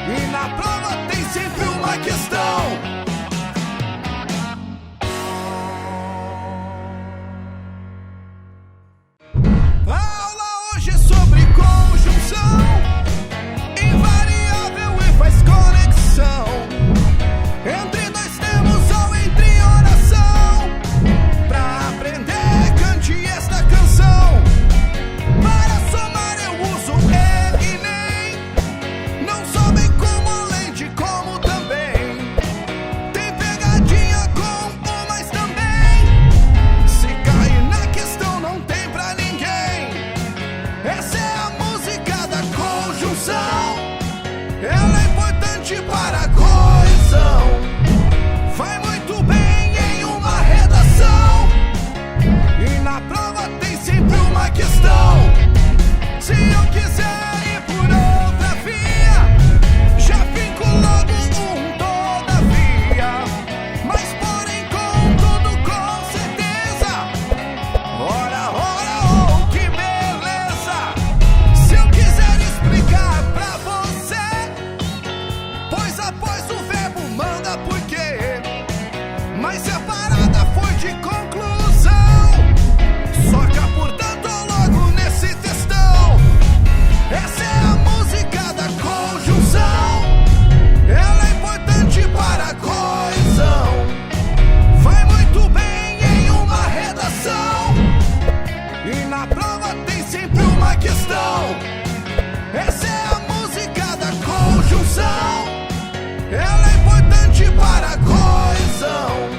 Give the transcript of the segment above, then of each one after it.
E na prova tem sempre uma questão. A aula hoje é sobre conjunção, invariável e faz conexão entre dois termos ou entre oração. Pra aprender, cante esta canção. Para somar eu uso e nem. Não só bem como além de como também. Tem pegadinha com o mas também. Se cair na questão não tem pra ninguém. Essa é a música da conjunção. Ela é importante para a coesão. Vai muito bem em uma redação. E na prova tem sempre uma questão. Se eu quiser ir por outra via, já fico logo todavia. Mas porém contudo com certeza. Ora, oh, que beleza. Se eu quiser explicar pra você, pois após o verbo manda por quê. Mas se a parada foi de conclusão, soca portanto logo nesse textão. Essa é a música da conjunção. Ela é importante para a coesão. Vai muito bem em uma redação. E na prova tem sempre uma questão. Essa é a música da conjunção. Ela é importante para a coesão.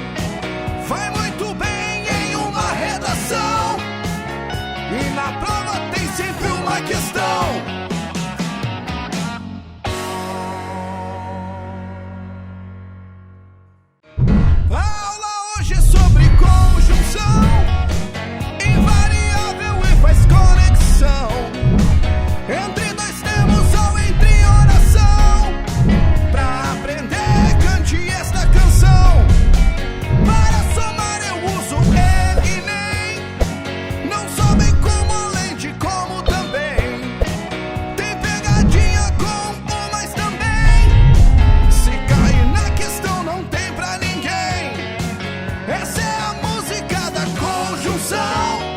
Vai muito bem em uma redação. E na prova tem sempre uma questão. A aula hoje é sobre conjunção, invariável e faz conexão entre dois termos ou entre oração. Pra aprender, cante esta canção. Para somar eu uso e nem. Não só bem como além de como também. Tem pegadinha com o mas também. Se cair na questão não tem pra ninguém. Essa é a música da conjunção.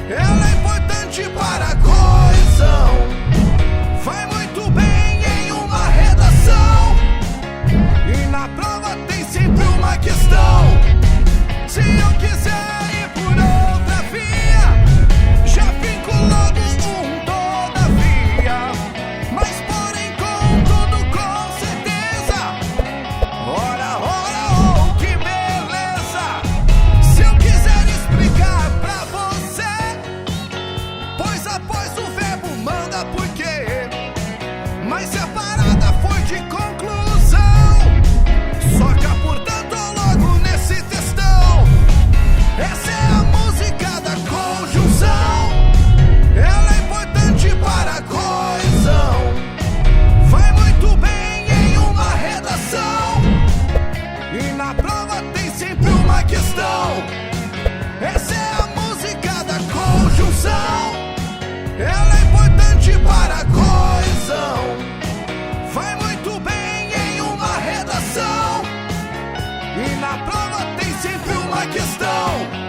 Ela é importante para a coesão. Vai muito bem em uma redação. E na prova tem sempre uma questão. Se eu quiser ir por outra via, já fico logo todavia. Mas porém contudo com certeza. Ora, oh, que beleza. Se eu quiser explicar pra você, pois após o verbo manda por quê. Mas se a parada foi de conclusão, soca portanto logo nesse textão. Essa é a música da conjunção. Ela é importante para a coesão. Vai muito bem em uma redação. E na prova tem sempre uma questão. Essa é a música da conjunção. Ela é importante para a coesão. Vai muito bem em uma redação. E na prova tem sempre uma questão.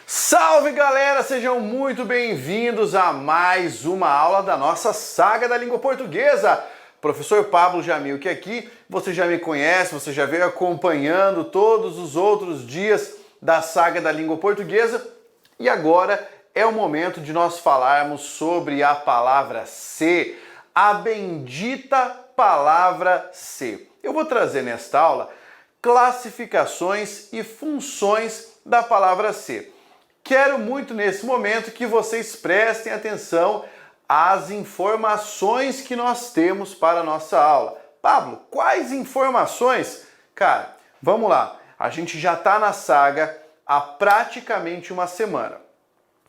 Salve galera, sejam muito bem-vindos a mais uma aula da nossa saga da língua portuguesa. Professor Pablo Jamil, que aqui você já me conhece, você já veio acompanhando todos os outros dias da saga da língua portuguesa e agora é o momento de nós falarmos sobre a palavra ser, a bendita palavra ser. Eu vou trazer nesta aula classificações e funções da palavra ser. Quero muito nesse momento que vocês prestem atenção às informações que nós temos para a nossa aula. Pablo, quais informações? Cara, vamos lá. A gente já está na saga há praticamente uma semana.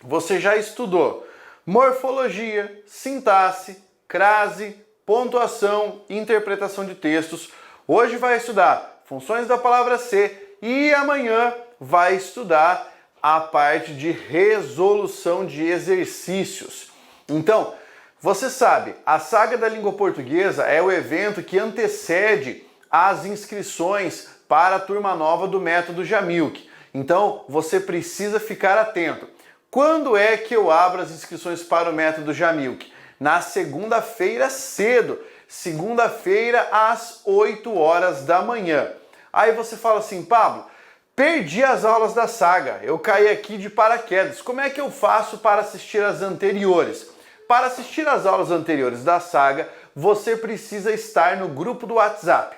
Você já estudou morfologia, sintaxe, crase, pontuação, interpretação de textos. Hoje vai estudar funções da palavra ser e amanhã vai estudar a parte de resolução de exercícios. Então, você sabe, a Saga da Língua Portuguesa é o evento que antecede as inscrições para a turma nova do Método Jamilk. Então, você precisa ficar atento. Quando é que eu abro as inscrições para o Método Jamilk? Na segunda-feira cedo, segunda-feira às 8 horas da manhã. Aí você fala assim, Pablo, perdi as aulas da Saga, eu caí aqui de paraquedas. Como é que eu faço para assistir as anteriores? Para assistir as aulas anteriores da Saga, você precisa estar no grupo do WhatsApp.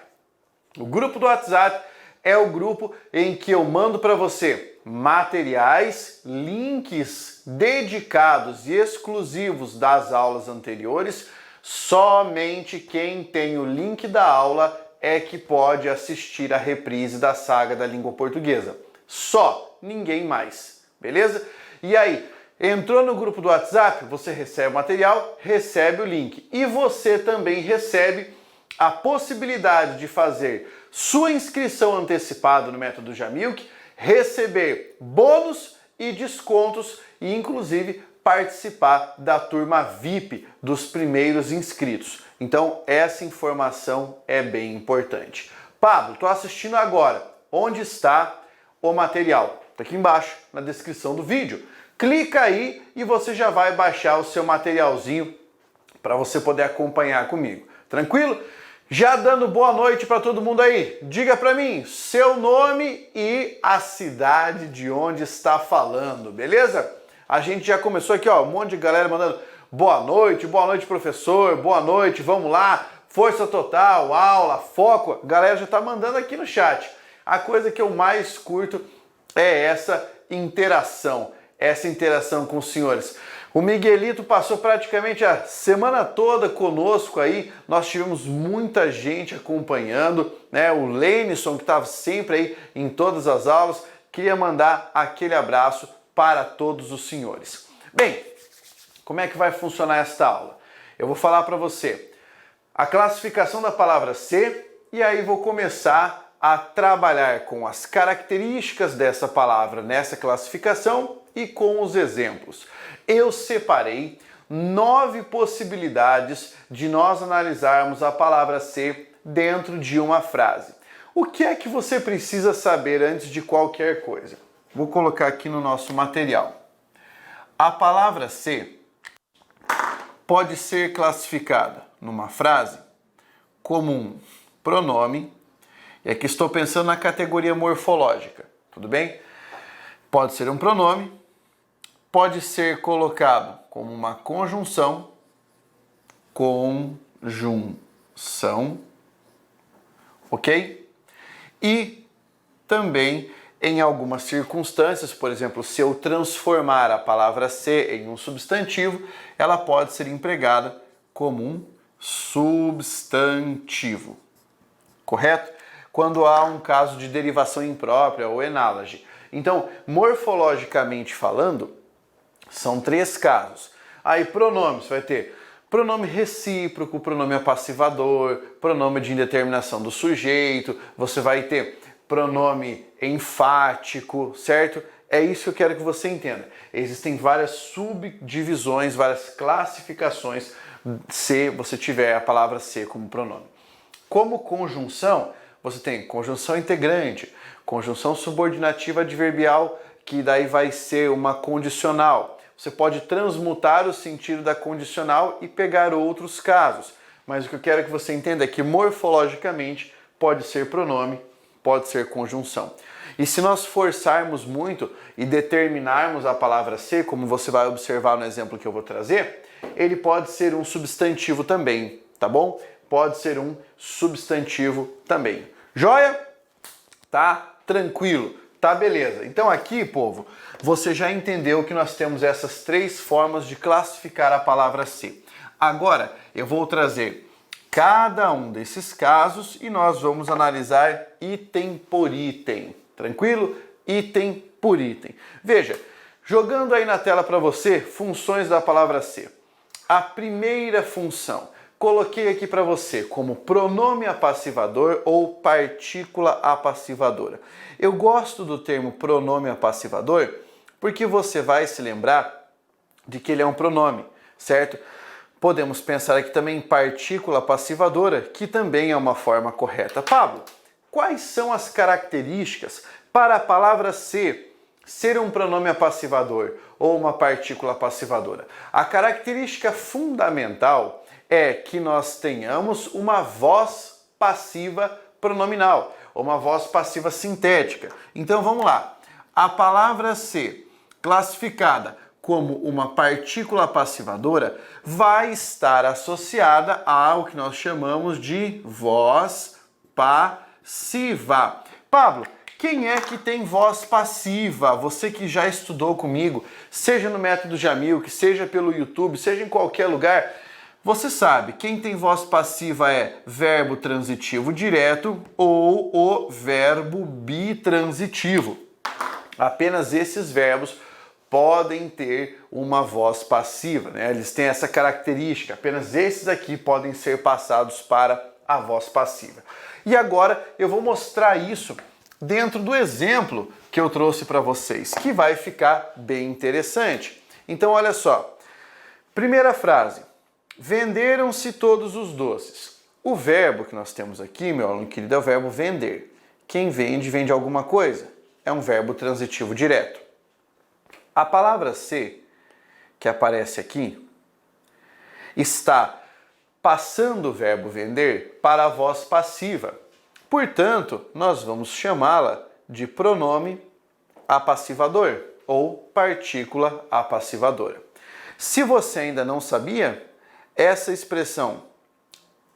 O grupo do WhatsApp é o grupo em que eu mando para você materiais, links dedicados e exclusivos das aulas anteriores. Somente quem tem o link da aula é que pode assistir a reprise da Saga da Língua Portuguesa. Só, ninguém mais, beleza? E aí, entrou no grupo do WhatsApp, você recebe o material, recebe o link. E você também recebe a possibilidade de fazer sua inscrição antecipada no Método Jamilk, receber bônus e descontos e inclusive participar da turma VIP dos primeiros inscritos. Então essa informação é bem importante. Pablo, estou assistindo agora. Onde está o material? Está aqui embaixo na descrição do vídeo. Clica aí e você já vai baixar o seu materialzinho para você poder acompanhar comigo. Tranquilo? Já dando boa noite para todo mundo aí, diga para mim seu nome e a cidade de onde está falando, beleza? A gente já começou aqui, ó, um monte de galera mandando boa noite professor, boa noite, vamos lá, força total, aula, foco, a galera já tá mandando aqui no chat. A coisa que eu mais curto é essa interação com os senhores. O Miguelito passou praticamente a semana toda conosco aí, nós tivemos muita gente acompanhando, né? O Lenison, que estava sempre aí em todas as aulas, queria mandar aquele abraço para todos os senhores. Bem, como é que vai funcionar esta aula? Eu vou falar para você a classificação da palavra ser e aí vou começar a trabalhar com as características dessa palavra nessa classificação e com os exemplos. Eu separei 9 possibilidades de nós analisarmos a palavra ser dentro de uma frase. O que é que você precisa saber antes de qualquer coisa? Vou colocar aqui no nosso material. A palavra ser pode ser classificada numa frase como um pronome, e aqui estou pensando na categoria morfológica, tudo bem? Pode ser um pronome, pode ser colocado como uma conjunção, ok? E também em algumas circunstâncias, por exemplo, se eu transformar a palavra ser em um substantivo, ela pode ser empregada como um substantivo, correto? Quando há um caso de derivação imprópria ou enáloge. Então, morfologicamente falando, são 3 casos. Aí, pronomes, vai ter pronome recíproco, pronome apassivador, pronome de indeterminação do sujeito, você vai ter pronome enfático, certo? É isso que eu quero que você entenda. Existem várias subdivisões, várias classificações se você tiver a palavra ser como pronome. Como conjunção, você tem conjunção integrante, conjunção subordinativa adverbial, que daí vai ser uma condicional. Você pode transmutar o sentido da condicional e pegar outros casos. Mas o que eu quero que você entenda é que morfologicamente pode ser pronome, pode ser conjunção. E se nós forçarmos muito e determinarmos a palavra ser, como você vai observar no exemplo que eu vou trazer, ele pode ser um substantivo também, tá bom? Pode ser um substantivo também. Joia? Tá tranquilo, tá beleza. Então aqui, povo, você já entendeu que nós temos essas 3 formas de classificar a palavra ser. Agora eu vou trazer cada um desses casos e nós vamos analisar item por item. Tranquilo? Item por item. Veja, jogando aí na tela para você funções da palavra ser. A primeira função, coloquei aqui para você como pronome apassivador ou partícula apassivadora. Eu gosto do termo pronome apassivador Porque você vai se lembrar de que ele é um pronome, certo? Podemos pensar aqui também em partícula passivadora, que também é uma forma correta. Pablo, quais são as características para a palavra ser um pronome apassivador ou uma partícula passivadora? A característica fundamental é que nós tenhamos uma voz passiva pronominal, ou uma voz passiva sintética. Então vamos lá. A palavra ser, classificada como uma partícula passivadora, vai estar associada ao que nós chamamos de voz passiva. Pablo, quem é que tem voz passiva? Você que já estudou comigo, seja no método Jamil, que seja pelo YouTube, seja em qualquer lugar, você sabe, quem tem voz passiva é verbo transitivo direto ou o verbo bitransitivo. Apenas esses verbos podem ter uma voz passiva, né? Eles têm essa característica, apenas esses aqui podem ser passados para a voz passiva. E agora eu vou mostrar isso dentro do exemplo que eu trouxe para vocês, que vai ficar bem interessante. Então olha só, primeira frase, venderam-se todos os doces. O verbo que nós temos aqui, meu aluno querido, é o verbo vender. Quem vende, vende alguma coisa. É um verbo transitivo direto. A palavra ser, que aparece aqui, está passando o verbo vender para a voz passiva. Portanto, nós vamos chamá-la de pronome apassivador ou partícula apassivadora. Se você ainda não sabia, essa expressão,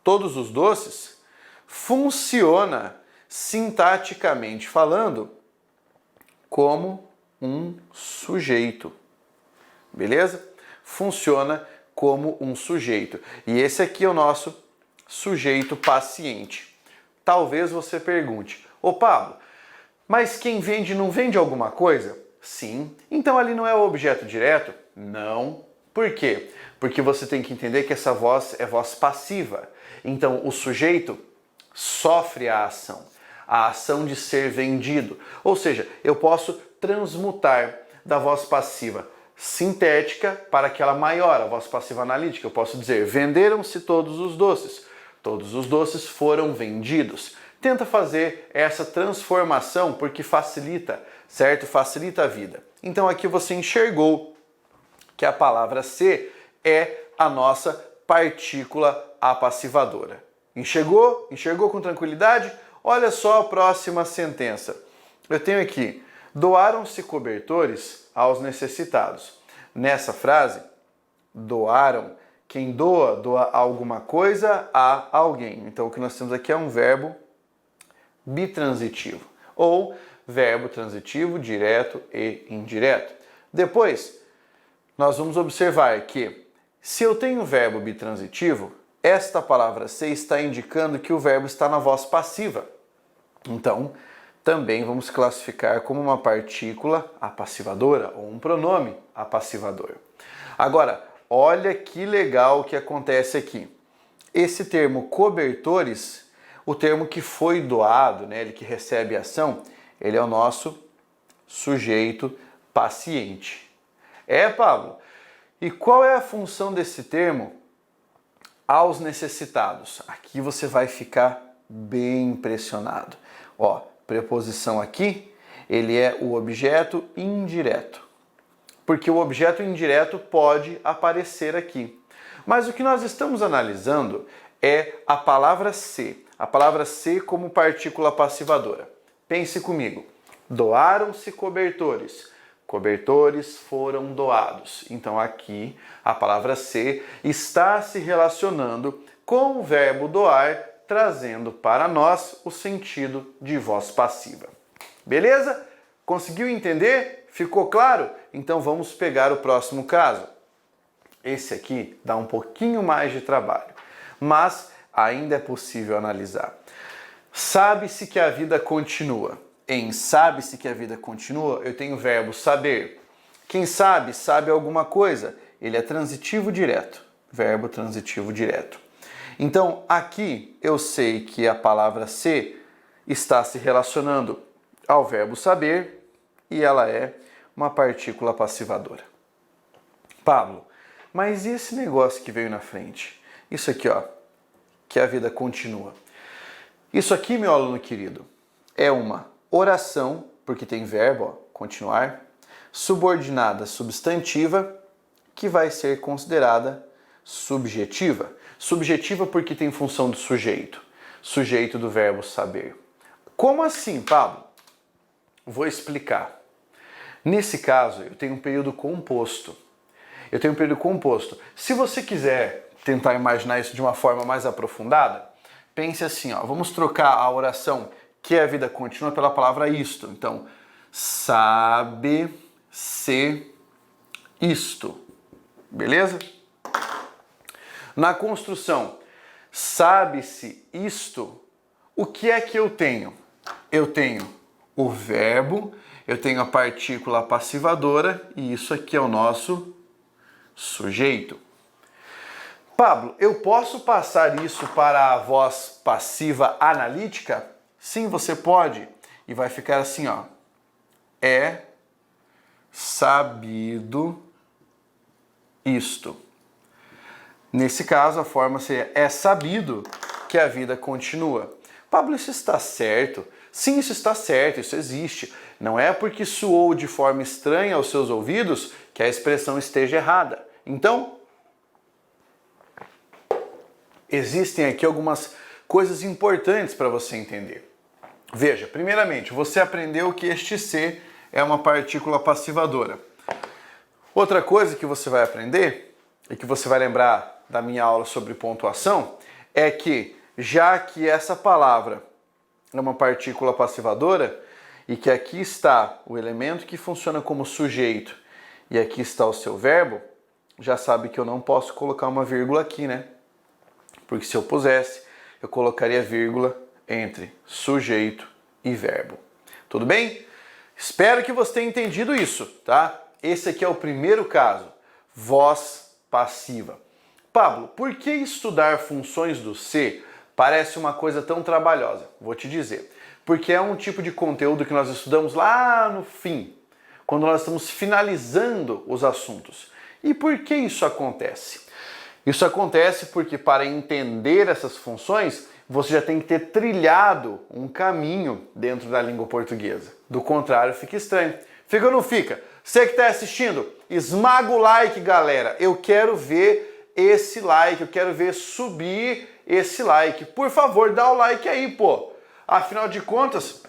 todos os doces, funciona sintaticamente falando como um sujeito, beleza? Funciona como um sujeito. E esse aqui é o nosso sujeito paciente. Talvez você pergunte, ô Pablo, mas quem vende não vende alguma coisa? Sim. Então ali não é o objeto direto? Não. Por quê? Porque você tem que entender que essa voz é voz passiva. Então o sujeito sofre a ação de ser vendido. Ou seja, eu posso transmutar da voz passiva sintética para aquela maior, a voz passiva analítica. Eu posso dizer, venderam-se todos os doces. Todos os doces foram vendidos. Tenta fazer essa transformação porque facilita, certo? Facilita a vida. Então aqui você enxergou que a palavra ser é a nossa partícula apassivadora. Enxergou? Enxergou com tranquilidade? Olha só a próxima sentença. Eu tenho aqui, doaram-se cobertores aos necessitados. Nessa frase, doaram, quem doa, doa alguma coisa a alguém. Então o que nós temos aqui é um verbo bitransitivo, ou verbo transitivo direto e indireto. Depois, nós vamos observar que, se eu tenho verbo bitransitivo, esta palavra ser está indicando que o verbo está na voz passiva. Então, também vamos classificar como uma partícula apassivadora ou um pronome apassivador. Agora, olha que legal o que acontece aqui. Esse termo cobertores, o termo que foi doado, né, ele que recebe a ação, ele é o nosso sujeito paciente. Pablo, e qual é a função desse termo aos necessitados? Aqui você vai ficar bem impressionado. Ó, preposição aqui, ele é o objeto indireto. Porque o objeto indireto pode aparecer aqui. Mas o que nós estamos analisando é a palavra ser. A palavra ser como partícula passivadora. Pense comigo. Doaram-se cobertores. Cobertores foram doados. Então aqui a palavra ser está se relacionando com o verbo doar, trazendo para nós o sentido de voz passiva. Beleza? Conseguiu entender? Ficou claro? Então vamos pegar o próximo caso. Esse aqui dá um pouquinho mais de trabalho, mas ainda é possível analisar. Sabe-se que a vida continua. Em sabe-se que a vida continua, eu tenho o verbo saber. Quem sabe, sabe alguma coisa. Ele é transitivo direto. Verbo transitivo direto. Então, aqui eu sei que a palavra ser está se relacionando ao verbo saber e ela é uma partícula passivadora. Pablo, mas e esse negócio que veio na frente? Isso aqui, ó, que a vida continua. Isso aqui, meu aluno querido, é uma oração, porque tem verbo, ó, continuar, subordinada substantiva, que vai ser considerada subjetiva. Subjetiva porque tem função do sujeito. Sujeito do verbo saber. Como assim, Pablo? Vou explicar. Nesse caso, eu tenho um período composto. Se você quiser tentar imaginar isso de uma forma mais aprofundada, pense assim, ó, vamos trocar a oração que a vida continua pela palavra isto. Então, sabe-se isto. Beleza? Na construção, sabe-se isto, o que é que eu tenho? Eu tenho o verbo, eu tenho a partícula passivadora e isso aqui é o nosso sujeito. Pablo, eu posso passar isso para a voz passiva analítica? Sim, você pode. E vai ficar assim, ó. É sabido isto. Nesse caso, a forma seria é sabido que a vida continua. Pablo, isso está certo? Sim, isso está certo, isso existe. Não é porque soou de forma estranha aos seus ouvidos que a expressão esteja errada. Então, existem aqui algumas coisas importantes para você entender. Veja, primeiramente, você aprendeu que este ser é uma partícula passivadora. Outra coisa que você vai aprender, e que você vai lembrar da minha aula sobre pontuação, é que, já que essa palavra é uma partícula passivadora, e que aqui está o elemento que funciona como sujeito, e aqui está o seu verbo, já sabe que eu não posso colocar uma vírgula aqui, né? Porque se eu pusesse, eu colocaria vírgula entre sujeito e verbo. Tudo bem? Espero que você tenha entendido isso, tá? Esse aqui é o primeiro caso, voz passiva. Pablo, por que estudar funções do ser parece uma coisa tão trabalhosa? Vou te dizer. Porque é um tipo de conteúdo que nós estudamos lá no fim, quando nós estamos finalizando os assuntos. E por que isso acontece? Isso acontece porque para entender essas funções, você já tem que ter trilhado um caminho dentro da língua portuguesa. Do contrário, fica estranho. Fica ou não fica? Você que está assistindo, esmaga o like, galera. Eu quero ver esse like, eu quero ver subir esse like. Por favor, dá o like aí, pô. Afinal de contas,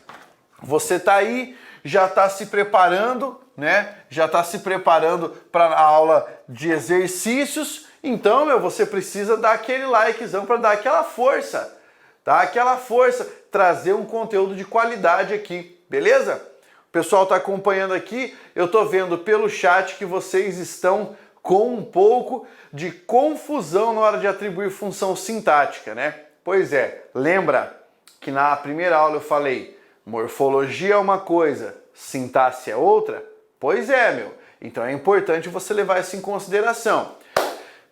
você está aí, já está se preparando, né? Já está se preparando para a aula de exercícios. Então, você precisa dar aquele likezão para dar aquela força, tá? Aquela força, trazer um conteúdo de qualidade aqui, beleza? O pessoal está acompanhando aqui, eu estou vendo pelo chat que vocês estão com um pouco de confusão na hora de atribuir função sintática, né? Pois é, lembra que na primeira aula eu falei, morfologia é uma coisa, sintaxe é outra? Pois é, meu. Então é importante você levar isso em consideração.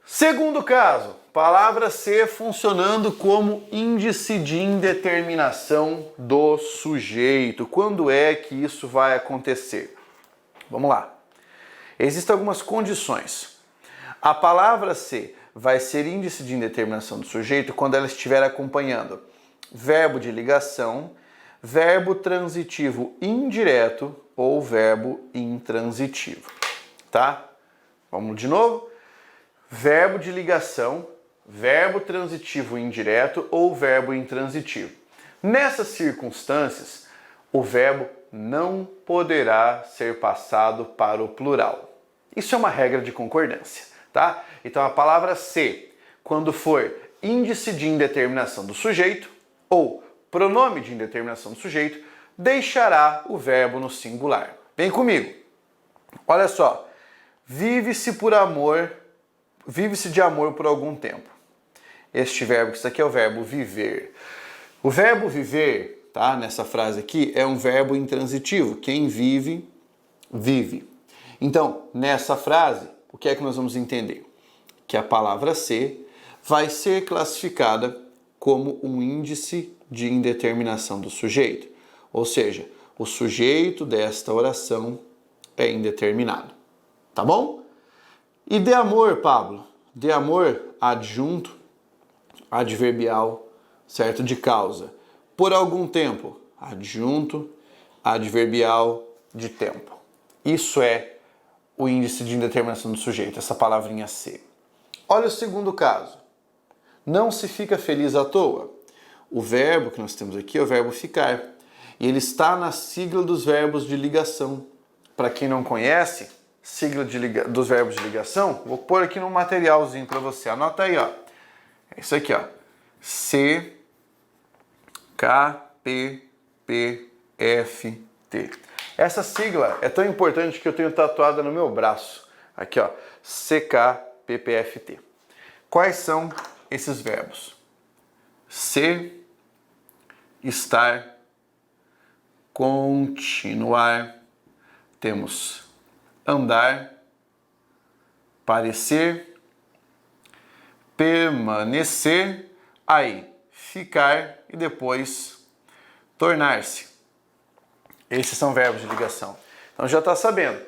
Segundo caso, palavra ser funcionando como índice de indeterminação do sujeito. Quando é que isso vai acontecer? Vamos lá. Existem algumas condições. A palavra ser vai ser índice de indeterminação do sujeito quando ela estiver acompanhando verbo de ligação, verbo transitivo indireto ou verbo intransitivo. Tá? Vamos de novo? Verbo de ligação, verbo transitivo indireto ou verbo intransitivo. Nessas circunstâncias, o verbo não poderá ser passado para o plural. Isso é uma regra de concordância, tá? Então a palavra ser, quando for índice de indeterminação do sujeito ou pronome de indeterminação do sujeito, deixará o verbo no singular. Vem comigo. Olha só. Vive-se de amor por algum tempo. Este verbo, que isso aqui é o verbo viver. O verbo viver, tá? Nessa frase aqui, é um verbo intransitivo. Quem vive, vive. Então, nessa frase, o que é que nós vamos entender? Que a palavra ser vai ser classificada como um índice de indeterminação do sujeito. Ou seja, o sujeito desta oração é indeterminado. Tá bom? E de amor, Pablo? De amor, adjunto, adverbial, certo? De causa. Por algum tempo, adjunto, adverbial de tempo. Isso é o índice de indeterminação do sujeito, essa palavrinha ser. Olha o segundo caso. Não se fica feliz à toa. O verbo que nós temos aqui é o verbo ficar. E ele está na sigla dos verbos de ligação. Para quem não conhece, sigla dos verbos de ligação, vou pôr aqui num materialzinho para você. Anota aí, ó. É isso aqui, ó. C, K, P, P, F, T. Essa sigla é tão importante que eu tenho tatuada no meu braço. Aqui, ó. CKPPFT. Quais são esses verbos? Ser, estar, continuar. Temos andar, parecer, permanecer, aí ficar e depois tornar-se. Esses são verbos de ligação. Então já está sabendo.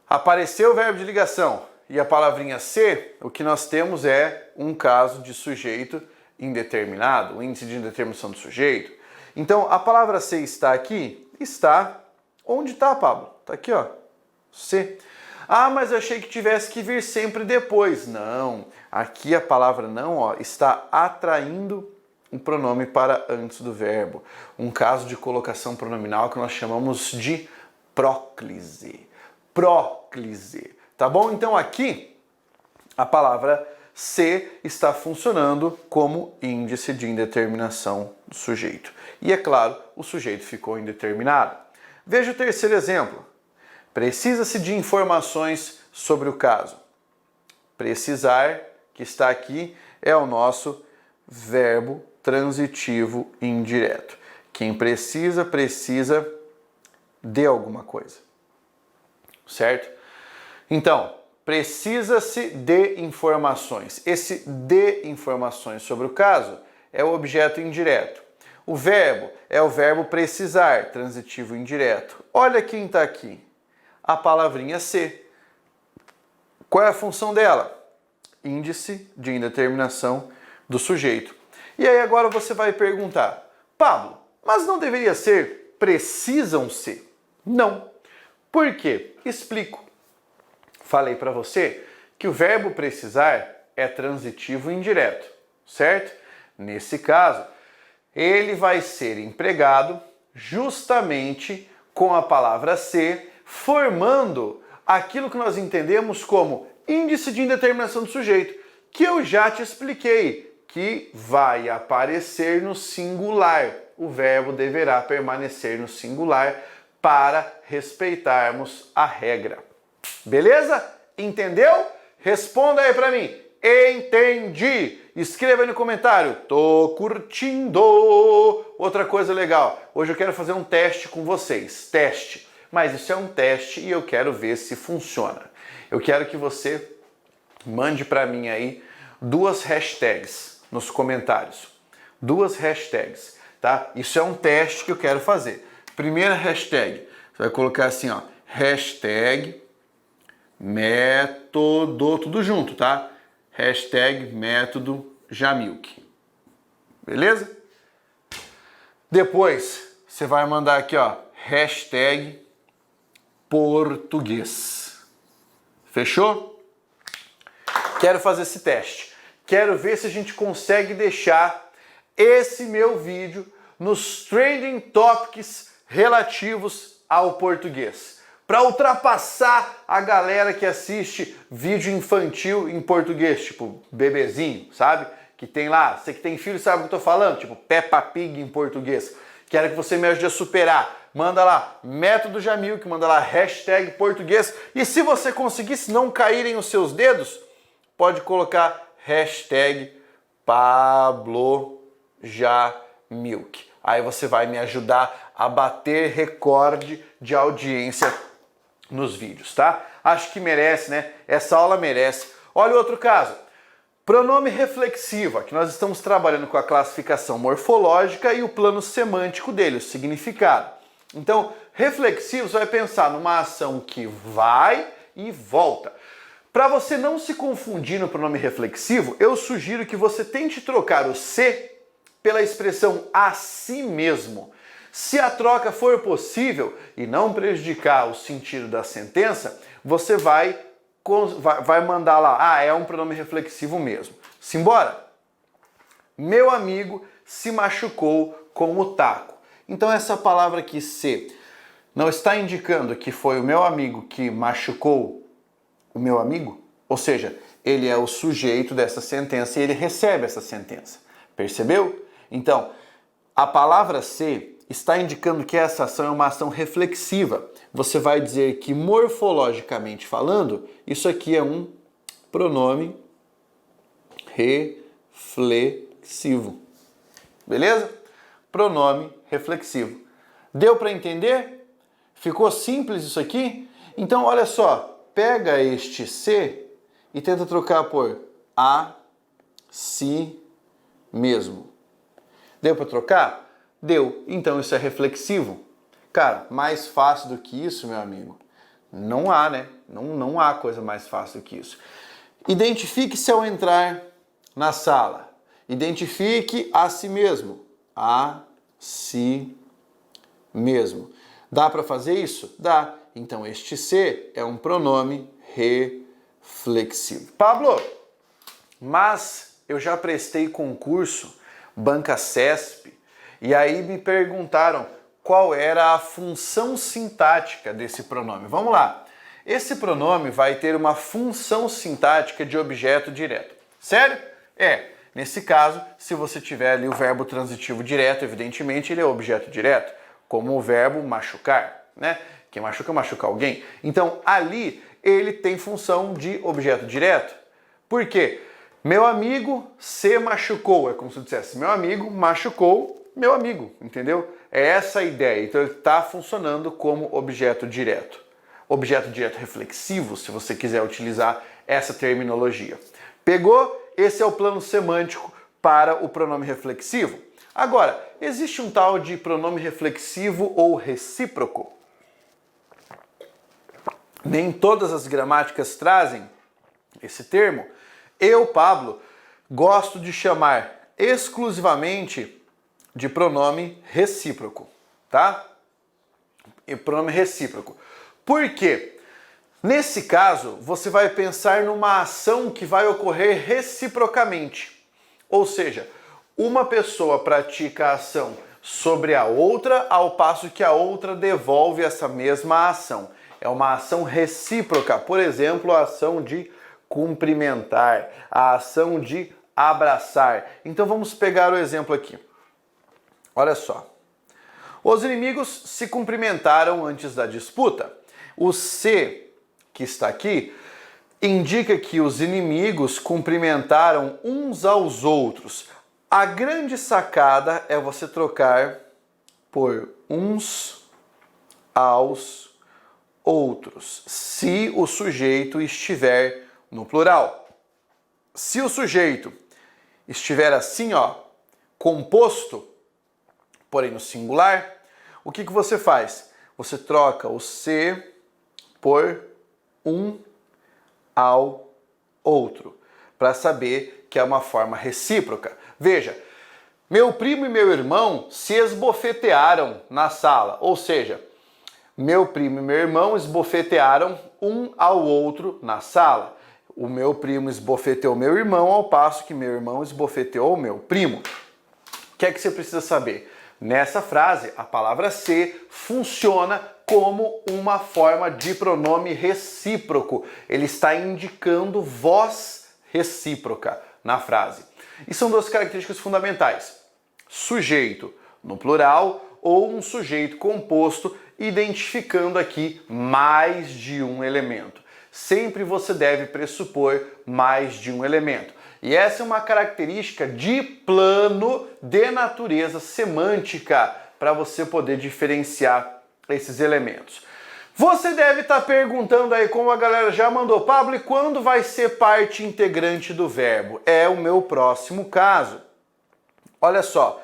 Apareceu o verbo de ligação e a palavrinha ser, o que nós temos é um caso de sujeito indeterminado, o índice de indeterminação do sujeito. Então a palavra ser está aqui, está onde está, Pablo? Está aqui, ó. C. Ah, mas eu achei que tivesse que vir sempre depois. Não, aqui a palavra não, ó, está atraindo um pronome para antes do verbo. Um caso de colocação pronominal que nós chamamos de próclise. Próclise. Tá bom? Então aqui a palavra ser está funcionando como índice de indeterminação do sujeito. E é claro, o sujeito ficou indeterminado. Veja o terceiro exemplo. Precisa-se de informações sobre o caso. Precisar, que está aqui, é o nosso verbo transitivo indireto. Quem precisa, precisa de alguma coisa. Certo? Então, precisa-se de informações. Esse de informações sobre o caso é o objeto indireto. O verbo é o verbo precisar, transitivo indireto. Olha quem está aqui. A palavrinha ser. Qual é a função dela? Índice de indeterminação do sujeito. E aí agora você vai perguntar, Pablo, mas não deveria ser precisam ser? Não. Por quê? Explico. Falei para você que o verbo precisar é transitivo indireto, certo? Nesse caso, ele vai ser empregado justamente com a palavra ser, formando aquilo que nós entendemos como índice de indeterminação do sujeito, que eu já te expliquei, que vai aparecer no singular. O verbo deverá permanecer no singular para respeitarmos a regra. Beleza? Entendeu? Responda aí para mim. Entendi! Escreva aí no comentário. Tô curtindo! Outra coisa legal. Hoje eu quero fazer um teste com vocês. Teste. Mas isso é um teste e eu quero ver se funciona. Eu quero que você mande para mim aí 2 hashtags nos comentários. 2 hashtags, tá? Isso é um teste que eu quero fazer. Primeira hashtag, você vai colocar assim, ó, hashtag método, tudo junto, tá? Hashtag método Jamilk. Beleza? Depois, você vai mandar aqui, ó, hashtag português. Fechou? Quero fazer esse teste. Quero ver se a gente consegue deixar esse meu vídeo nos trending topics relativos ao português. Para ultrapassar a galera que assiste vídeo infantil em português, tipo bebezinho, sabe? Que tem lá, você que tem filho sabe o que eu tô falando? Tipo Peppa Pig em português. Quero que você me ajude a superar. Manda lá, método Jamilk, manda lá, hashtag português. E se você conseguir, se não caírem os seus dedos, pode colocar hashtag Pablo Jamilk. Aí você vai me ajudar a bater recorde de audiência nos vídeos, tá? Acho que merece, né? Essa aula merece. Olha o outro caso. Pronome reflexivo. Aqui nós estamos trabalhando com a classificação morfológica e o plano semântico dele, o significado. Então, reflexivo, você vai pensar numa ação que vai e volta. Para você não se confundir no pronome reflexivo, eu sugiro que você tente trocar o se pela expressão a si mesmo. Se a troca for possível e não prejudicar o sentido da sentença, você vai mandar lá, é um pronome reflexivo mesmo. Simbora! Meu amigo se machucou com o taco. Então essa palavra aqui, se, não está indicando que foi o meu amigo que machucou o meu amigo? Ou seja, ele é o sujeito dessa sentença e ele recebe essa sentença. Percebeu? Então, a palavra se está indicando que essa ação é uma ação reflexiva. Você vai dizer que, morfologicamente falando, isso aqui é um pronome reflexivo. Beleza? Pronome reflexivo. Deu para entender? Ficou simples isso aqui? Então, olha só, pega este se e tenta trocar por a si mesmo. Deu para trocar? Deu. Então isso é reflexivo. Cara, mais fácil do que isso, meu amigo, não há, né? Não há coisa mais fácil do que isso. Identifique-se ao entrar na sala. Identifique a si mesmo. A si mesmo. Dá para fazer isso? Dá. Então este se é um pronome reflexivo. Pablo, mas eu já prestei concurso Banca CESP e aí me perguntaram qual era a função sintática desse pronome. Vamos lá. Esse pronome vai ter uma função sintática de objeto direto. Sério? Nesse caso, se você tiver ali o verbo transitivo direto, evidentemente ele é objeto direto, como o verbo machucar, né? Quem machuca, machuca alguém. Então, ali ele tem função de objeto direto. Por quê? Meu amigo se machucou. É como se eu dissesse, meu amigo machucou meu amigo, entendeu? É essa a ideia. Então ele está funcionando como objeto direto. Objeto direto reflexivo, se você quiser utilizar essa terminologia. Pegou? Esse é o plano semântico para o pronome reflexivo. Agora, existe um tal de pronome reflexivo ou recíproco. Nem todas as gramáticas trazem esse termo. Eu, Pablo, gosto de chamar exclusivamente de pronome recíproco, tá? E pronome recíproco. Por quê? Nesse caso, você vai pensar numa ação que vai ocorrer reciprocamente. Ou seja, uma pessoa pratica a ação sobre a outra, ao passo que a outra devolve essa mesma ação. É uma ação recíproca. Por exemplo, a ação de cumprimentar, a ação de abraçar. Então vamos pegar o exemplo aqui. Olha só. Os inimigos se cumprimentaram antes da disputa. O se, que está aqui, indica que os inimigos cumprimentaram uns aos outros. A grande sacada é você trocar por uns aos outros, se o sujeito estiver no plural. Se o sujeito estiver assim, ó, composto, porém no singular, o que você faz? Você troca o se por um ao outro, para saber que é uma forma recíproca. Veja, meu primo e meu irmão se esbofetearam na sala, ou seja, meu primo e meu irmão esbofetearam um ao outro na sala. O meu primo esbofeteou meu irmão, ao passo que meu irmão esbofeteou o meu primo. O que é que você precisa saber? Nessa frase, a palavra se funciona como uma forma de pronome recíproco. Ele está indicando voz recíproca na frase. E são duas características fundamentais. Sujeito no plural ou um sujeito composto, identificando aqui mais de um elemento. Sempre você deve pressupor mais de um elemento. E essa é uma característica de plano de natureza semântica para você poder diferenciar esses elementos. Você deve estar perguntando aí, como a galera já mandou, Pablo, e quando vai ser parte integrante do verbo? É o meu próximo caso. Olha só,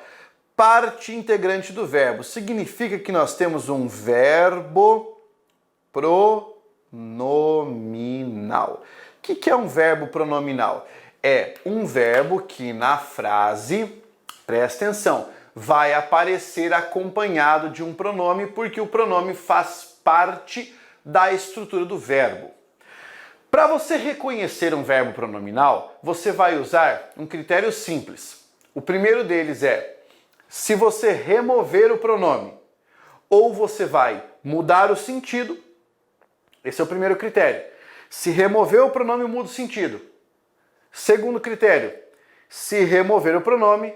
parte integrante do verbo. Significa que nós temos um verbo pronominal. O que é um verbo pronominal? É um verbo que na frase, presta atenção, vai aparecer acompanhado de um pronome, porque o pronome faz parte da estrutura do verbo. Para você reconhecer um verbo pronominal, você vai usar um critério simples. O primeiro deles é se você remover o pronome ou você vai mudar o sentido. Esse é o primeiro critério. Se remover o pronome, muda o sentido. Segundo critério, se remover o pronome,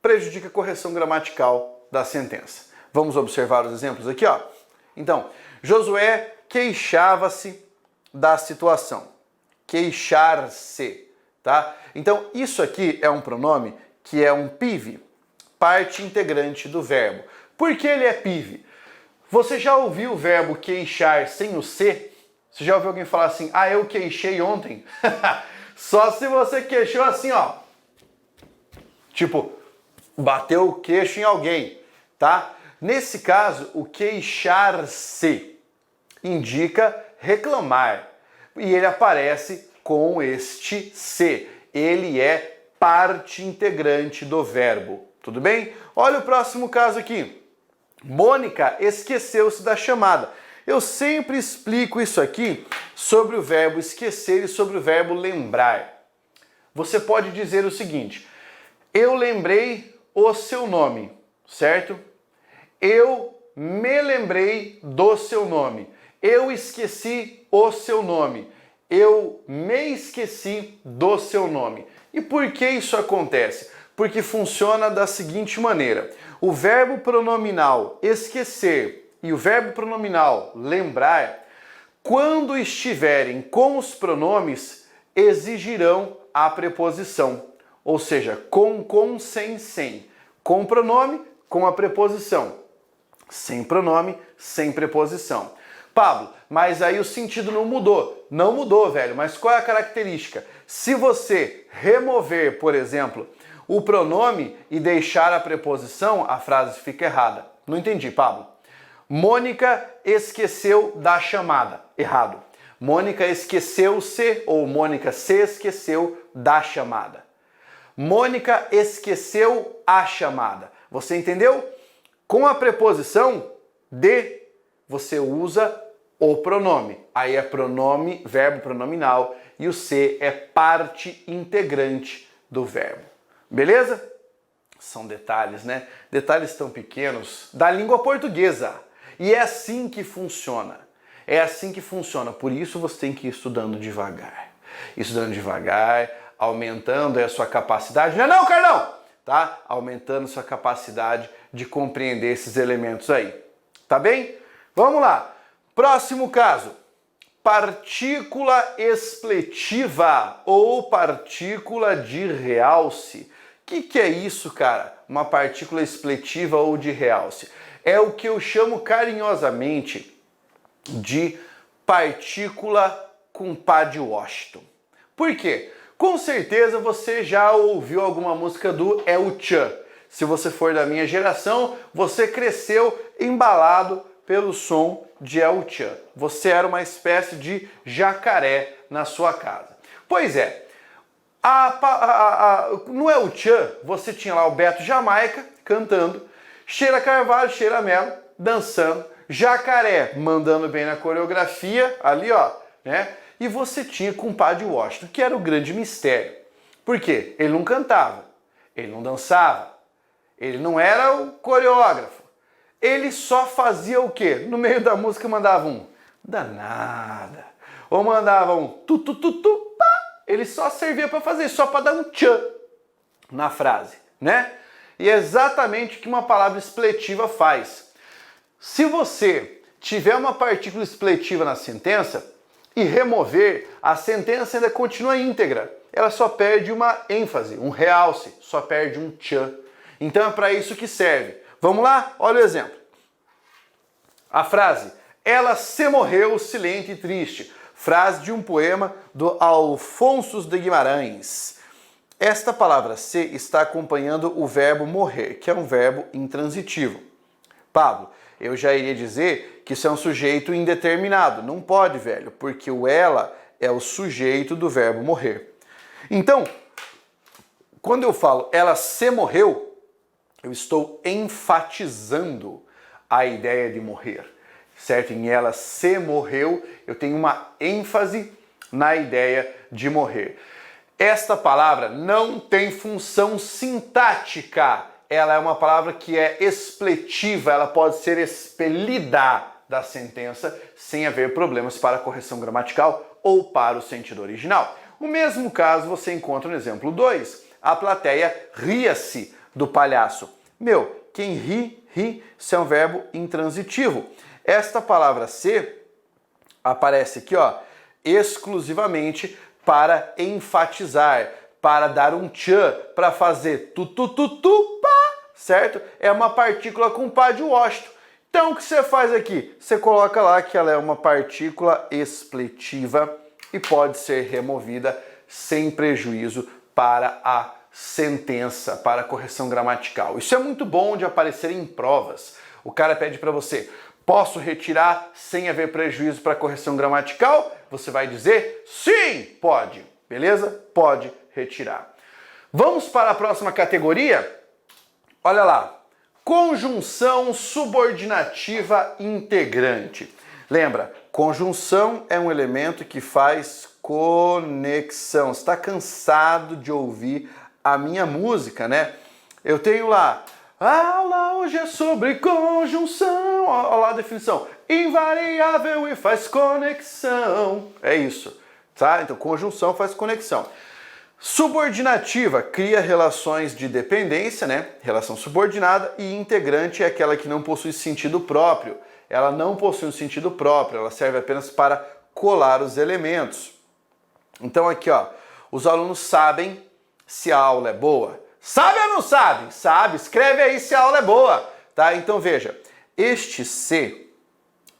prejudica a correção gramatical da sentença. Vamos observar os exemplos aqui, ó. Então, Josué queixava-se da situação. Queixar-se, tá? Então, isso aqui é um pronome que é um PIV, parte integrante do verbo. Por que ele é PIV? Você já ouviu o verbo queixar sem o C? Você já ouviu alguém falar assim, ah, eu queixei ontem? Só se você queixou assim, ó. Tipo, bateu o queixo em alguém, tá? Nesse caso, o queixar-se indica reclamar. E ele aparece com este C. Ele é parte integrante do verbo. Tudo bem? Olha o próximo caso aqui. Mônica esqueceu-se da chamada. Eu sempre explico isso aqui sobre o verbo esquecer e sobre o verbo lembrar. Você pode dizer o seguinte, eu lembrei o seu nome, certo? Eu me lembrei do seu nome. Eu esqueci o seu nome. Eu me esqueci do seu nome. E por que isso acontece? Porque funciona da seguinte maneira. O verbo pronominal esquecer e o verbo pronominal lembrar, quando estiverem com os pronomes, exigirão a preposição. Ou seja, com, sem. Com pronome, com a preposição. Sem pronome, sem preposição. Pablo, mas aí o sentido não mudou. Não mudou, velho, mas qual é a característica? Se você remover, por exemplo, o pronome e deixar a preposição, a frase fica errada. Não entendi, Pablo. Mônica esqueceu da chamada. Errado. Mônica esqueceu-se ou Mônica se esqueceu da chamada. Mônica esqueceu a chamada. Você entendeu? Com a preposição de, você usa o pronome. Aí é pronome, verbo pronominal, e o se é parte integrante do verbo. Beleza? São detalhes, né? Detalhes tão pequenos da língua portuguesa. E é assim que funciona. É assim que funciona. Por isso você tem que ir estudando devagar. Estudando devagar, aumentando a sua capacidade. Não, Carlão! Tá? Aumentando sua capacidade de compreender esses elementos aí. Tá bem? Vamos lá. Próximo caso. Partícula expletiva ou partícula de realce. O que é isso, cara? Uma partícula expletiva ou de realce? É o que eu chamo carinhosamente de partícula com pá de Washington. Por quê? Com certeza você já ouviu alguma música do El Chan. Se você for da minha geração, você cresceu embalado pelo som de El Chan. Você era uma espécie de jacaré na sua casa. Pois é, no El Chan você tinha lá o Beto Jamaica cantando, Sheila Carvalho, Sheila Mello dançando, Jacaré mandando bem na coreografia, ali ó, né? E você tinha Compadre Washington, que era o grande mistério. Por quê? Ele não cantava, ele não dançava, ele não era o coreógrafo. Ele só fazia o quê? No meio da música mandava um danada, ou mandava um tu, pá. Ele só servia para fazer, só para dar um tchan na frase, né? E é exatamente o que uma palavra expletiva faz. Se você tiver uma partícula expletiva na sentença e remover, a sentença ainda continua íntegra. Ela só perde uma ênfase, um realce, só perde um tchan. Então é para isso que serve. Vamos lá? Olha o exemplo. A frase, ela se morreu silente e triste. Frase de um poema do Alfonso de Guimarães. esta palavra ser está acompanhando o verbo morrer, que é um verbo intransitivo. Pablo, eu já iria dizer que isso é um sujeito indeterminado. Não pode, velho, porque o ela é o sujeito do verbo morrer. Então, quando eu falo ela se morreu, eu estou enfatizando a ideia de morrer, certo? Em ela se morreu, eu tenho uma ênfase na ideia de morrer. Esta palavra não tem função sintática. Ela é uma palavra que é expletiva, ela pode ser expelida da sentença sem haver problemas para a correção gramatical ou para o sentido original. O mesmo caso você encontra no exemplo 2. A plateia ria-se do palhaço. Meu, quem ri, ri, isso é um verbo intransitivo. Esta palavra ser aparece aqui, ó, exclusivamente para enfatizar, para dar um tchan, para fazer tu, pá, certo? É uma partícula com pá de Washington. Então o que você faz aqui? Você coloca lá que ela é uma partícula expletiva e pode ser removida sem prejuízo para a sentença, para a correção gramatical. Isso é muito bom de aparecer em provas. O cara pede para você, posso retirar sem haver prejuízo para a correção gramatical? Você vai dizer, sim, pode. Beleza? Pode retirar. Vamos para a próxima categoria? Olha lá. Conjunção subordinativa integrante. Lembra, conjunção é um elemento que faz conexão. Você está cansado de ouvir a minha música, né? Eu tenho lá, a aula hoje é sobre conjunção. Olha lá a definição. Invariável e faz conexão. É isso, tá? Então, conjunção faz conexão. Subordinativa cria relações de dependência, né? Relação subordinada, e integrante é aquela que não possui sentido próprio. Ela não possui um sentido próprio, ela serve apenas para colar os elementos. Então aqui, ó, os alunos sabem se a aula é boa. Sabe ou não sabe? Sabe, escreve aí se a aula é boa, tá? Então veja, este se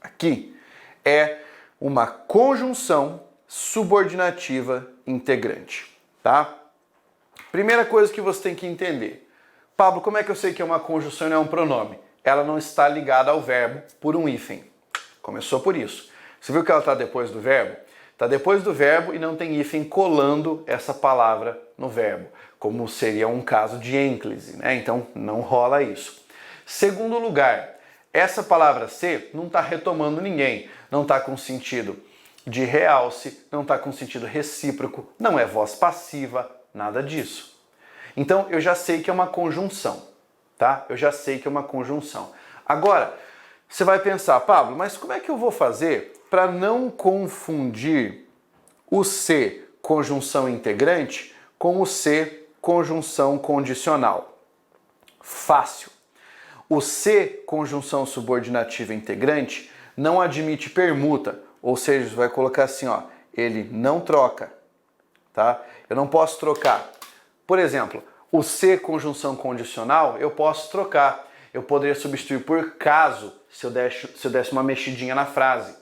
aqui é uma conjunção subordinativa integrante. Tá? Primeira coisa que você tem que entender. Pablo, como é que eu sei que é uma conjunção e não é um pronome? Ela não está ligada ao verbo por um hífen. Começou por isso. Você viu que ela está depois do verbo? Está depois do verbo e não tem hífen colando essa palavra no verbo, como seria um caso de ênclise, né? Então não rola isso. Segundo lugar, essa palavra ser não está retomando ninguém, não está com sentido de realce, não está com sentido recíproco, não é voz passiva, nada disso. Então eu já sei que é uma conjunção, tá? Eu já sei que é uma conjunção. Agora, você vai pensar, Pablo, mas como é que eu vou fazer para não confundir o se conjunção integrante com o se conjunção condicional? Fácil. O se conjunção subordinativa integrante não admite permuta. Ou seja, você vai colocar assim, ó, ele não troca, tá? Eu não posso trocar. Por exemplo, o se conjunção condicional, eu posso trocar. Eu poderia substituir por caso, se eu desse uma mexidinha na frase.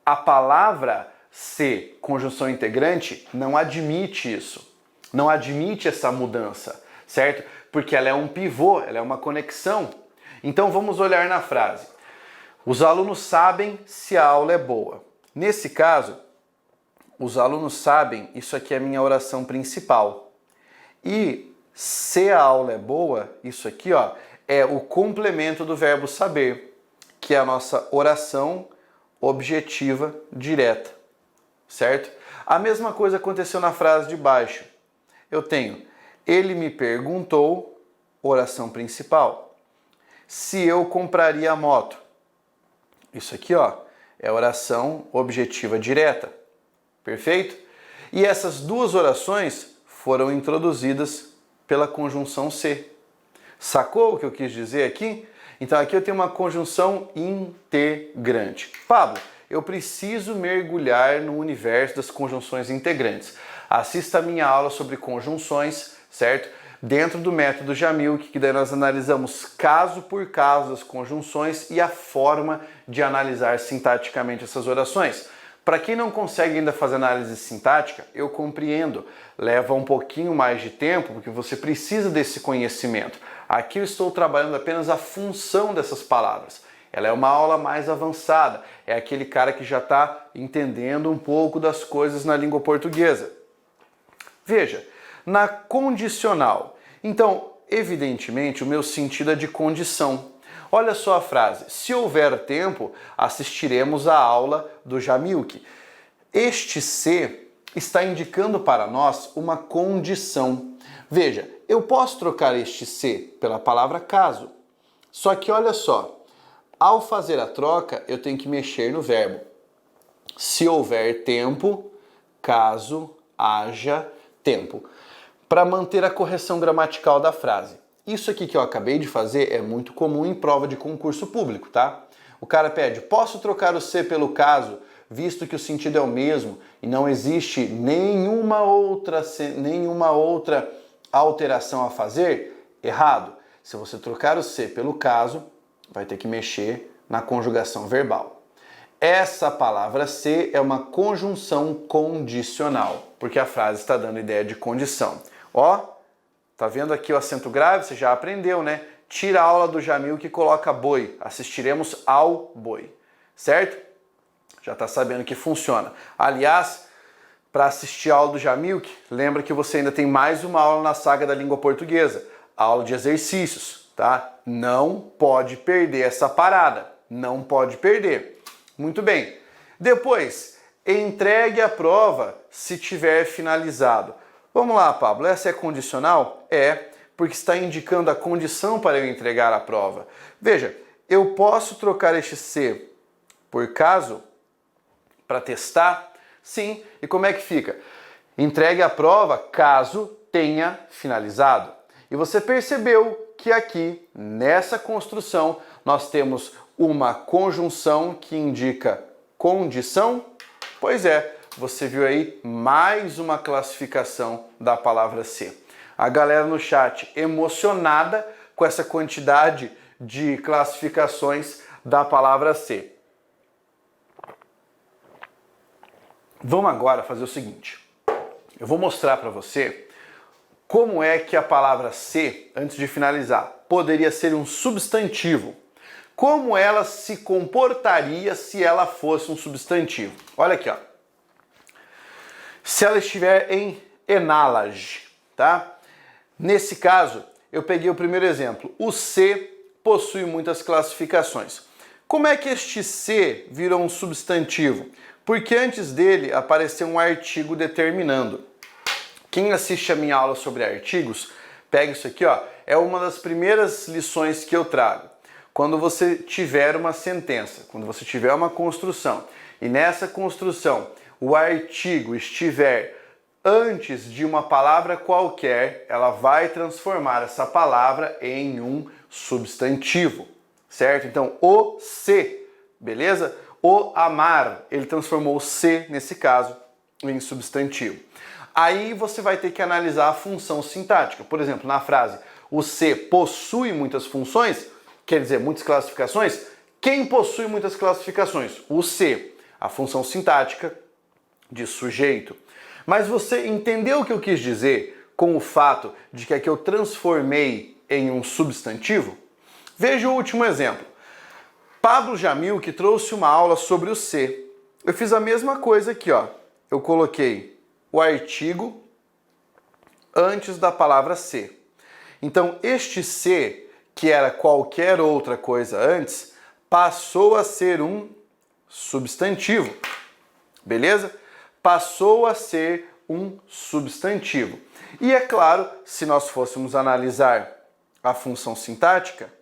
A palavra se conjunção integrante não admite isso. Não admite essa mudança, certo? Porque ela é um pivô, ela é uma conexão. Então vamos olhar na frase. Os alunos sabem se a aula é boa. Nesse caso, os alunos sabem, isso aqui é a minha oração principal. E se a aula é boa, isso aqui, ó, é o complemento do verbo saber, que é a nossa oração objetiva direta, certo? A mesma coisa aconteceu na frase de baixo. Eu tenho, ele me perguntou, oração principal, se eu compraria a moto. Isso aqui, ó, é oração objetiva direta. Perfeito? E essas duas orações foram introduzidas pela conjunção se. Sacou o que eu quis dizer aqui? Então aqui eu tenho uma conjunção integrante. Pablo, eu preciso mergulhar no universo das conjunções integrantes. Assista a minha aula sobre conjunções, certo? Dentro do método Jamil, que daí nós analisamos caso por caso as conjunções e a forma de analisar sintaticamente essas orações. Para quem não consegue ainda fazer análise sintática, eu compreendo. Leva um pouquinho mais de tempo, porque você precisa desse conhecimento. Aqui eu estou trabalhando apenas a função dessas palavras. Ela é uma aula mais avançada. É aquele cara que já está entendendo um pouco das coisas na língua portuguesa. Veja, na condicional. Então, evidentemente, o meu sentido é de condição. Olha só a frase: se houver tempo, assistiremos à aula do Jamilk. Este se está indicando para nós uma condição. Veja, eu posso trocar este se pela palavra caso. Só que olha só, ao fazer a troca, eu tenho que mexer no verbo. Se houver tempo, caso haja tempo. Para manter a correção gramatical da frase. Isso aqui que eu acabei de fazer é muito comum em prova de concurso público, tá? O cara pede: posso trocar o se pelo caso, visto que o sentido é o mesmo e não existe nenhuma outra alteração a fazer? Errado. Se você trocar o se pelo caso, vai ter que mexer na conjugação verbal. Essa palavra se é uma conjunção condicional, porque a frase está dando ideia de condição. Ó, tá vendo aqui o acento grave? Você já aprendeu, né? Tira a aula do Jamilk e coloca boi. Assistiremos ao boi, certo? Já tá sabendo que funciona. Aliás, para assistir a aula do Jamilk, lembra que você ainda tem mais uma aula na saga da língua portuguesa, a aula de exercícios, tá? Não pode perder essa parada, não pode perder. Muito bem. Depois, entregue a prova se tiver finalizado. Vamos lá, Pablo, essa é condicional? É, porque está indicando a condição para eu entregar a prova. Veja, eu posso trocar este se por caso para testar? Sim. E como é que fica? Entregue a prova caso tenha finalizado. E você percebeu que aqui, nessa construção, nós temos uma conjunção que indica condição? Pois é. Você viu aí mais uma classificação da palavra se. A galera no chat emocionada com essa quantidade de classificações da palavra se. Vamos agora fazer o seguinte. Eu vou mostrar para você como é que a palavra se, antes de finalizar, poderia ser um substantivo. Como ela se comportaria se ela fosse um substantivo. Olha aqui, ó. Se ela estiver em enálage, tá? Nesse caso, eu peguei o primeiro exemplo. O se possui muitas classificações. Como é que este se virou um substantivo? Porque antes dele apareceu um artigo determinando. Quem assiste a minha aula sobre artigos, pega isso aqui, ó. É uma das primeiras lições que eu trago. Quando você tiver uma sentença, quando você tiver uma construção, e nessa construção o artigo estiver antes de uma palavra qualquer, ela vai transformar essa palavra em um substantivo, certo? Então, o se, beleza? O amar, ele transformou o se, nesse caso, em substantivo. Aí você vai ter que analisar a função sintática. Por exemplo, na frase, o se possui muitas funções, quer dizer, muitas classificações. Quem possui muitas classificações? O se, a função sintática de sujeito. Mas você entendeu o que eu quis dizer com o fato de que aqui eu transformei em um substantivo? Veja o último exemplo. Pablo Jamilk trouxe uma aula sobre o se. Eu fiz a mesma coisa aqui, ó. Eu coloquei o artigo antes da palavra se. Então, este se, que era qualquer outra coisa antes, passou a ser um substantivo. Beleza? Passou a ser um substantivo. E é claro, se nós fôssemos analisar a função sintática,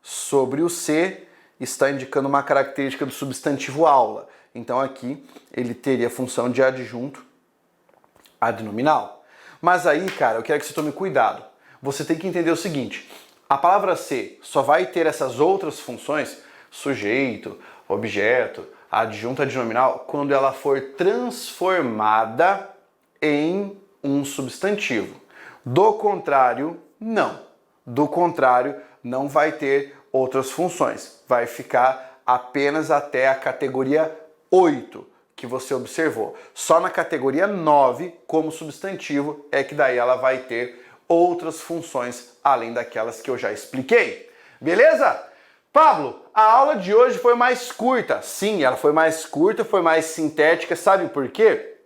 sobre o se está indicando uma característica do substantivo aula. Então aqui ele teria a função de adjunto adnominal. Mas aí, cara, eu quero que você tome cuidado. Você tem que entender o seguinte: a palavra se só vai ter essas outras funções, sujeito, objeto, adjunto adnominal, quando ela for transformada em um substantivo. Do contrário, não. Do contrário, não vai ter outras funções. Vai ficar apenas até a categoria 8, que você observou. Só na categoria 9, como substantivo, é que daí ela vai ter outras funções além daquelas que eu já expliquei. Beleza? Pablo, a aula de hoje foi mais curta. Sim, ela foi mais curta, foi mais sintética. Sabe por quê?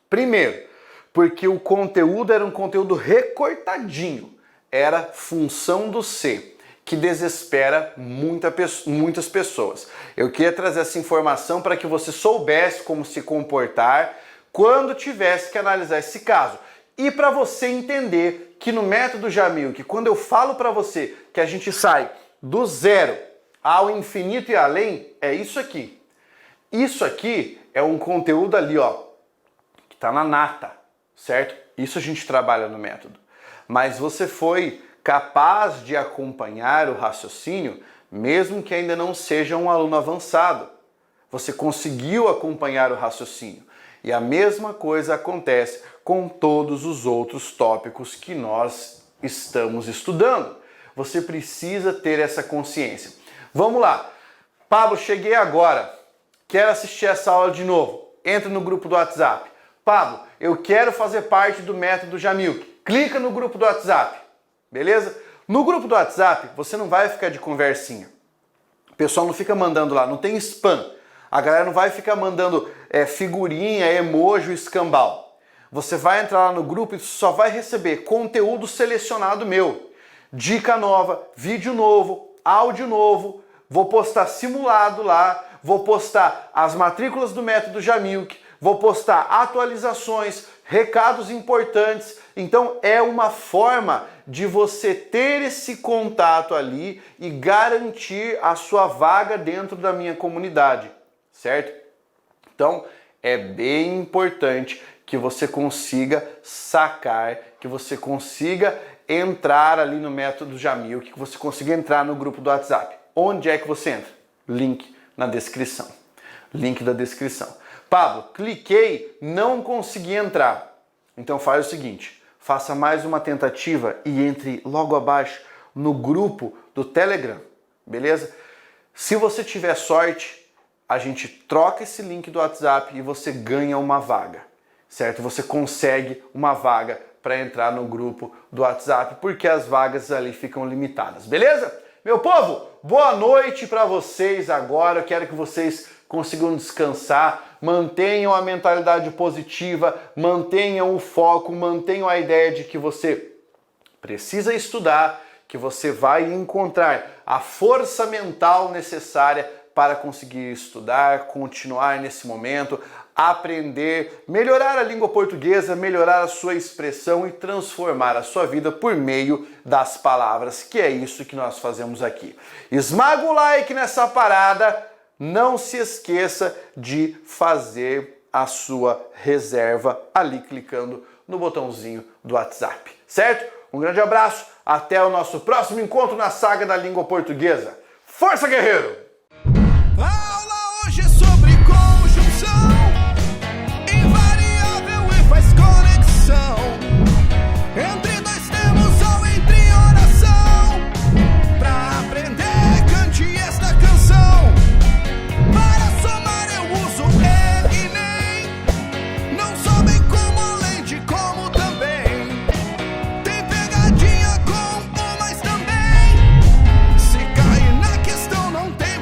Primeiro, porque o conteúdo era um conteúdo recortadinho. Era função do ser, que desespera muitas pessoas. Eu queria trazer essa informação para que você soubesse como se comportar quando tivesse que analisar esse caso. E para você entender que no método Jamil, que quando eu falo para você que a gente sai do zero ao infinito e além, é isso aqui. Isso aqui é um conteúdo ali, ó, que tá na nata, certo? Isso a gente trabalha no método. Mas você foi capaz de acompanhar o raciocínio, mesmo que ainda não seja um aluno avançado. Você conseguiu acompanhar o raciocínio. E a mesma coisa acontece com todos os outros tópicos que nós estamos estudando. Você precisa ter essa consciência. Vamos lá. Pablo, cheguei agora. Quero assistir essa aula de novo. Entra no grupo do WhatsApp. Pablo, eu quero fazer parte do método Jamil. Clica no grupo do WhatsApp. Beleza? No grupo do WhatsApp, você não vai ficar de conversinha. O pessoal não fica mandando lá, não tem spam. A galera não vai ficar mandando figurinha, emoji, escambau. Você vai entrar lá no grupo e só vai receber conteúdo selecionado meu. Dica nova, vídeo novo, áudio novo. Vou postar simulado lá. Vou postar as matrículas do método Jamil. Vou postar atualizações, recados importantes. Então é uma forma de você ter esse contato ali e garantir a sua vaga dentro da minha comunidade, certo? Então é bem importante que você consiga sacar, que você consiga entrar ali no método Jamil, que você consiga entrar no grupo do WhatsApp. Onde é que você entra? Link na descrição. Link da descrição. Pablo, cliquei, não consegui entrar. Então faz o seguinte, faça mais uma tentativa e entre logo abaixo no grupo do Telegram, beleza? Se você tiver sorte, a gente troca esse link do WhatsApp e você ganha uma vaga, certo? Você consegue uma vaga para entrar no grupo do WhatsApp, porque as vagas ali ficam limitadas, beleza? Meu povo, boa noite para vocês agora. Eu quero que vocês consigam descansar, mantenham a mentalidade positiva, mantenham o foco, mantenham a ideia de que você precisa estudar, que você vai encontrar a força mental necessária para conseguir estudar, continuar nesse momento, aprender, melhorar a língua portuguesa, melhorar a sua expressão e transformar a sua vida por meio das palavras, que é isso que nós fazemos aqui. Esmaga o like nessa parada, não se esqueça de fazer a sua reserva ali clicando no botãozinho do WhatsApp, certo? Um grande abraço, até o nosso próximo encontro na saga da língua portuguesa. Força, guerreiro! A aula hoje é sobre conjunção, invariável e faz conexão entre dois termos ou entre oração. Pra aprender, cante esta canção. Para somar eu uso e nem. Não sou bem como além de como também. Tem pegadinha com o mas também. Se cair na questão não tem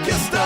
questão.